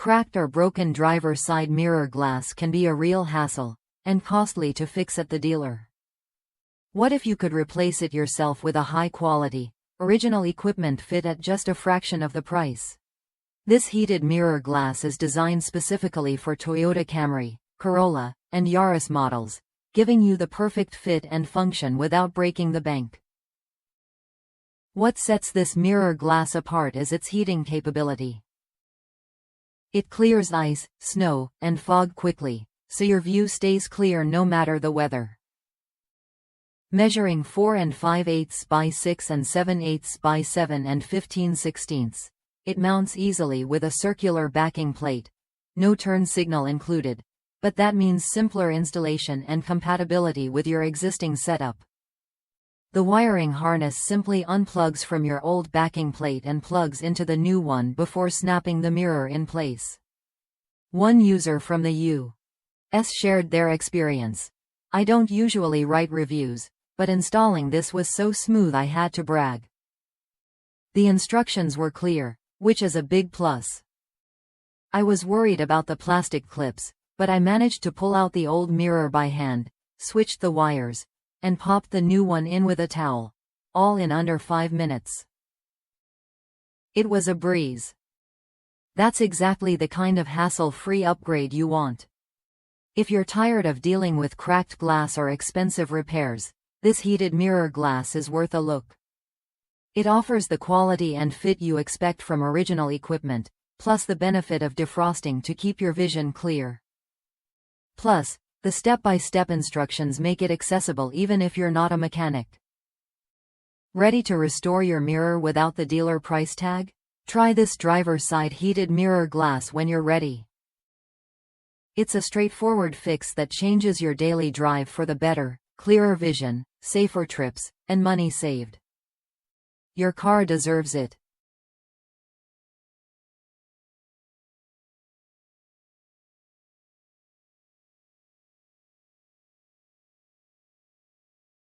cracked or broken driver's side mirror glass can be a real hassle, and costly to fix at the dealer. What if you could replace it yourself with a high-quality, original equipment fit at just a fraction of the price? This heated mirror glass is designed specifically for Toyota Camry, Corolla, and Yaris models, giving you the perfect fit and function without breaking the bank. What sets this mirror glass apart is its heating capability. It clears ice, snow, and fog quickly, so your view stays clear no matter the weather. Measuring 4 5/8 by 6 7/8 by 7 15/16, it mounts easily with a circular backing plate, no turn signal included, but that means simpler installation and compatibility with your existing setup. The wiring harness simply unplugs from your old backing plate and plugs into the new one before snapping the mirror in place. One user from the U.S. shared their experience. "I don't usually write reviews, but installing this was so smooth I had to brag. The instructions were clear, which is a big plus. I was worried about the plastic clips, but I managed to pull out the old mirror by hand, switched the wires, and popped the new one in with a towel, all in under 5 minutes. It was a breeze." That's exactly the kind of hassle-free upgrade you want. If you're tired of dealing with cracked glass or expensive repairs, this heated mirror glass is worth a look. It offers the quality and fit you expect from original equipment, plus the benefit of defrosting to keep your vision clear. Plus, the step-by-step instructions make it accessible even if you're not a mechanic. Ready to restore your mirror without the dealer price tag? Try this driver's side heated mirror glass when you're ready. It's a straightforward fix that changes your daily drive for the better: clearer vision, safer trips, and money saved. Your car deserves it.